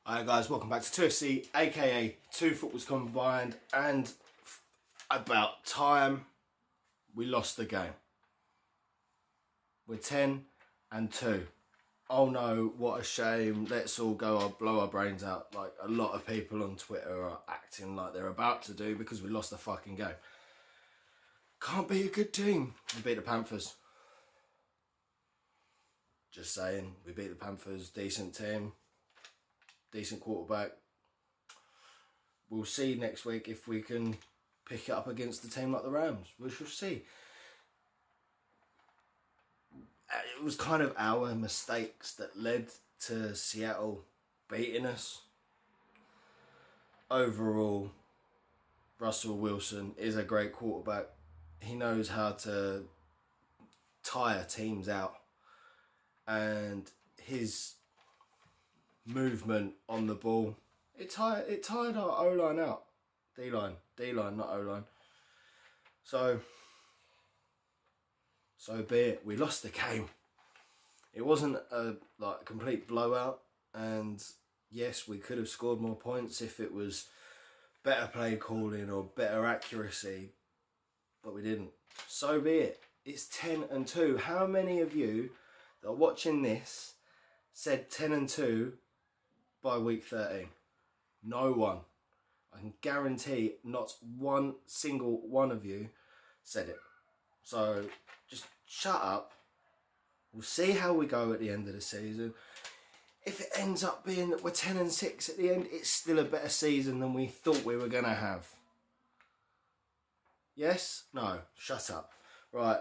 Alright guys, welcome back to 2FC, aka 2 Footballs Combined, and about time we lost the game. We're 10-2. Oh no, what a shame, let's all go blow our brains out like a lot of people on Twitter are acting like they're about to do because we lost the fucking game. Can't be a good team. We beat the Panthers. Just saying, we beat the Panthers, decent team. Decent quarterback. We'll see next week if we can pick it up against a team like the Rams. We shall see. It was kind of our mistakes that led to Seattle beating us. Overall, Russell Wilson is a great quarterback. He knows how to tire teams out. And his movement on the ball, it tired our O-line out. D-line, not O-line. So be it. We lost the game. It wasn't a complete blowout, and yes, we could have scored more points if it was better play calling or better accuracy, but we didn't. So be it. It's 10-2. How many of you that are watching this said 10-2 by week 13? No one. I can guarantee not one single one of you said it. So just shut up. We'll see how we go at the end of the season. If it ends up being that we're 10-6 at the end, it's still a better season than we thought we were going to have. Yes? No. Shut up. Right.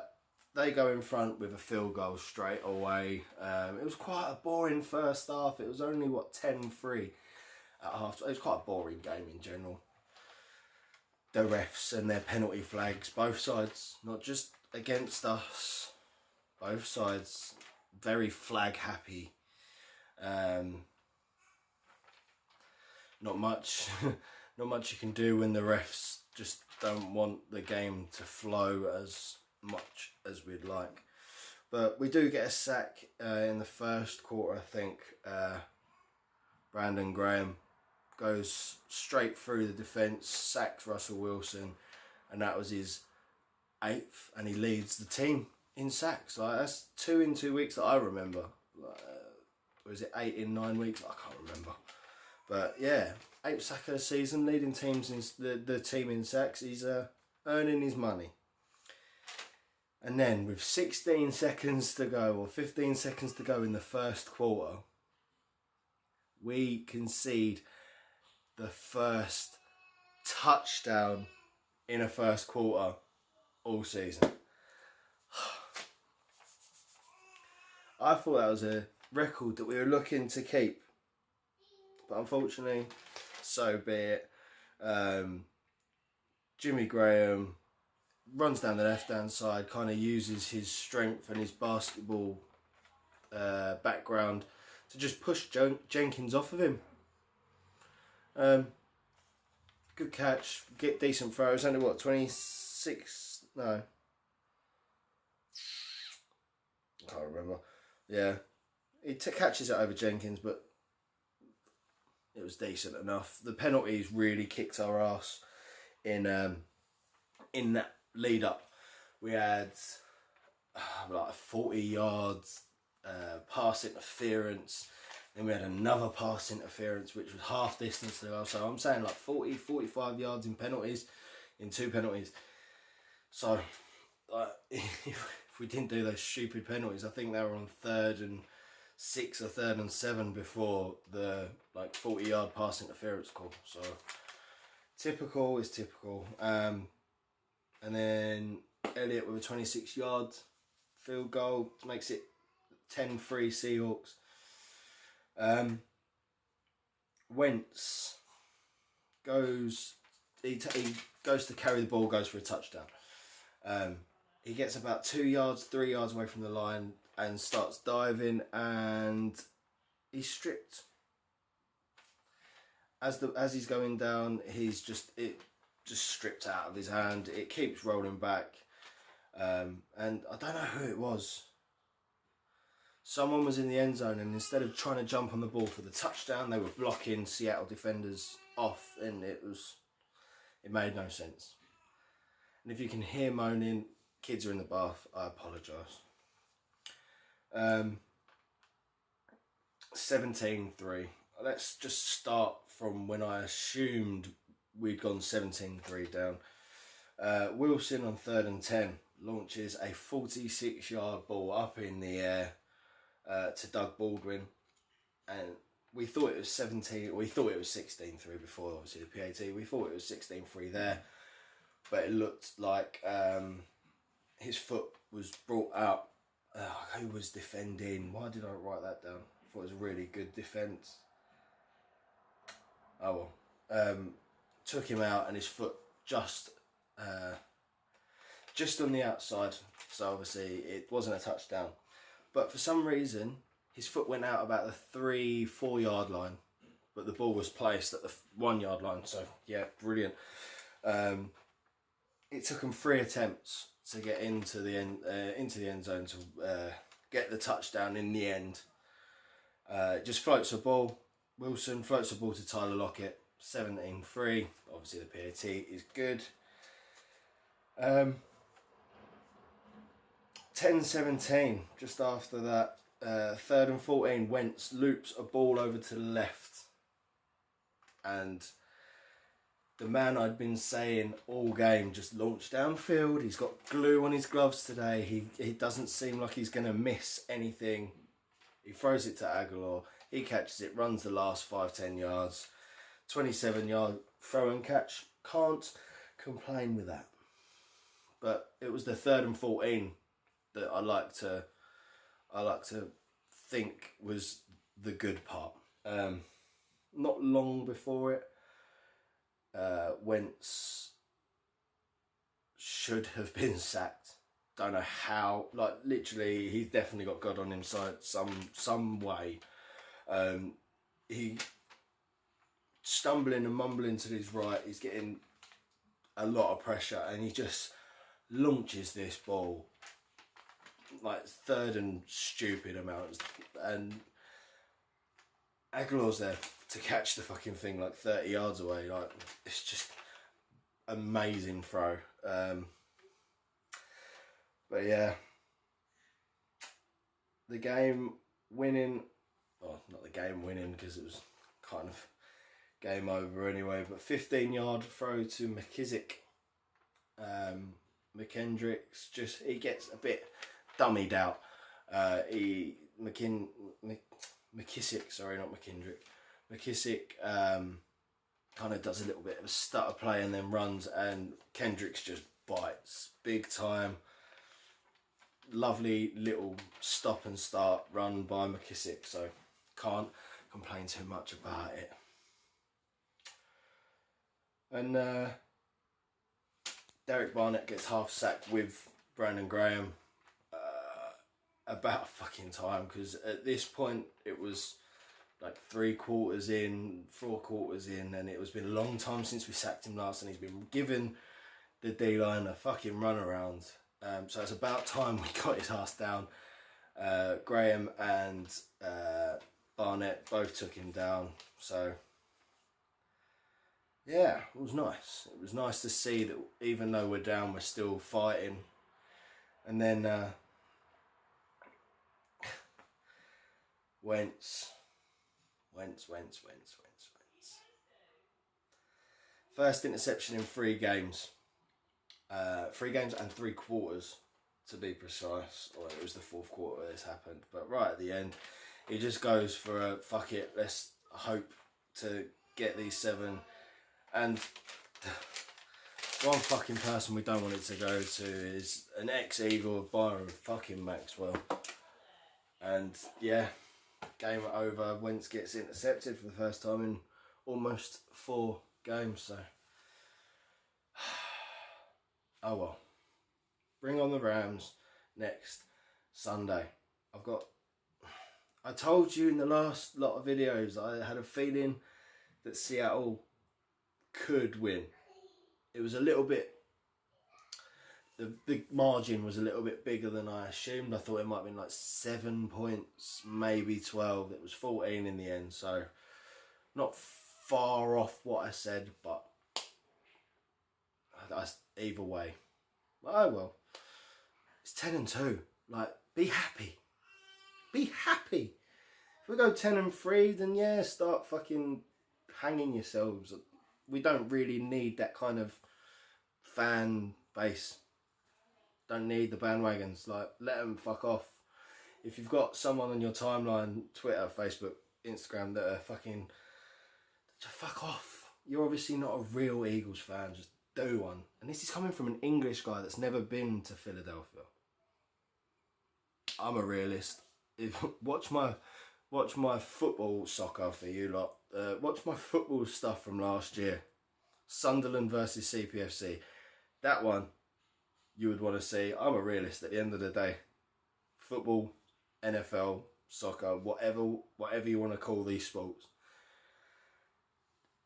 They go in front with a field goal straight away. It was quite a boring first half. It was only, 10-3 at half. It was quite a boring game in general. The refs and their penalty flags, both sides, not just against us. Both sides, very flag happy. Not much you can do when the refs just don't want the game to flow as much as we'd like. But we do get a sack in the first quarter, I think. Brandon Graham goes straight through the defence, sacks Russell Wilson, and that was his 8th, and he leads the team in sacks. That's 2 in 2 weeks that I remember. Was it 8 in 9 weeks? I can't remember. But yeah, 8th sack of the season, leading teams in the team in sacks. He's earning his money. And then with 16 seconds to go, or 15 seconds to go in the first quarter, we concede the first touchdown in a first quarter all season. I thought that was a record that we were looking to keep. But unfortunately, so be it. Jimmy Graham runs down the left-hand side, kind of uses his strength and his basketball background to just push Jenkins off of him. Good catch, get decent throws. Only 26? No, I can't remember. Yeah, he catches it over Jenkins, but it was decent enough. The penalties really kicked our ass in that lead up. We had 40 yards pass interference, then we had another pass interference which was half distance to go. So I'm saying 40-45 yards in penalties, in 2 penalties. So if we didn't do those stupid penalties, I think they were on 3rd and 6 or 3rd and 7 before the 40-yard pass interference call. So typical is typical. And then Elliott with a 26-yard field goal makes it 10-3 Seahawks. Wentz goes, he goes to carry the ball, goes for a touchdown. He gets about 2 yards, 3 yards away from the line and starts diving, and he's stripped. As he's going down, he's just stripped out of his hand. It keeps rolling back, and I don't know who it was. Someone was in the end zone, and instead of trying to jump on the ball for the touchdown, they were blocking Seattle defenders off, and it made no sense. And if you can hear moaning, kids are in the bath, I apologise. 17-3. Let's just start from when I assumed we'd gone 17-3 down. Wilson on 3rd and 10 launches a 46-yard ball up in the air to Doug Baldwin, and we thought it was 16-3 before, obviously, the PAT. We thought it was 16-3 there, but it looked like his foot was brought out. Who was defending? Why did I write that down? I thought it was a really good defence. Oh well. Took him out, and his foot just on the outside, so obviously it wasn't a touchdown. But for some reason, his foot went out about the 3-4 yard line, but the ball was placed at the 1 yard line. So yeah, brilliant. It took him 3 attempts to get into the end zone to get the touchdown in the end. Just floats the ball. Wilson floats the ball to Tyler Lockett. 17-3. Obviously the PAT is good. 10-17. Just after that, 3rd and 14. Wentz loops a ball over to the left, and the man I'd been saying all game just launched downfield. He's got glue on his gloves today. He doesn't seem like he's going to miss anything. He throws it to Aguilar. He catches it, runs the last 5-10 yards. 27-yard throw and catch. Can't complain with that. But it was the 3rd and 14 that I like to think was the good part. Not long before it, Wentz should have been sacked. Don't know how. Like, literally, he's definitely got God on his side some way. He stumbling and mumbling to his right. He's getting a lot of pressure, and he just launches this ball like 3rd and stupid amounts, and Aguilar's there to catch the fucking thing like 30 yards away. Like, it's just amazing throw. But yeah, the game winning, well, not the game winning because it was kind of game over anyway, but 15-yard throw to McKissick. McKendrick's he gets a bit dummied out. McKissick, sorry, not McKendrick. McKissick kind of does a little bit of a stutter play and then runs, and Kendricks just bites big time. Lovely little stop and start run by McKissick, so can't complain too much about it. And Derek Barnett gets half sacked with Brandon Graham about fucking time, because at this point it was like 3 quarters in, 4 quarters in, and it was been a long time since we sacked him last, and he's been given the D-line a fucking run around. So it's about time we got his ass down. Graham and Barnett both took him down. So yeah, it was nice. It was nice to see that even though we're down, we're still fighting. And then Wentz. First interception in 3 games. 3 games and 3 quarters, to be precise. Or it was the 4th quarter this happened. But right at the end, he just goes for a fuck it, let's hope to get these 7. And one fucking person we don't want it to go to is an ex-Eagle of Byron fucking Maxwell. And yeah, game over. Wentz gets intercepted for the first time in almost 4 games. So, oh well. Bring on the Rams next Sunday. I told you in the last lot of videos, I had a feeling that Seattle could win. It was a little bit the margin was a little bit bigger than I assumed. I thought it might have been like 7 points, maybe 12. It was 14 in the end, so not far off what I said, but either way. Oh well. It's 10-2. Like, be happy. Be happy. If we go 10-3, then yeah, start fucking hanging yourselves. We don't really need that kind of fan base. Don't need the bandwagons. Like, let them fuck off. If you've got someone on your timeline, Twitter, Facebook, Instagram, that are fucking, just fuck off. You're obviously not a real Eagles fan. Just do one. And this is coming from an English guy that's never been to Philadelphia. I'm a realist. Watch my football soccer for you lot. Watch my football stuff from last year. Sunderland versus CPFC. That one you would want to see. I'm a realist at the end of the day. Football, NFL, soccer, whatever you want to call these sports.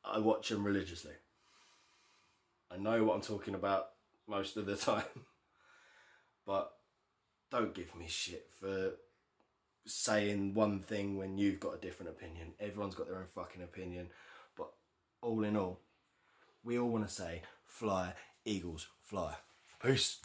I watch them religiously. I know what I'm talking about most of the time. But don't give me shit for saying one thing when you've got a different opinion. Everyone's got their own fucking opinion. But all in all, we all want to say, fly, Eagles, fly. Peace.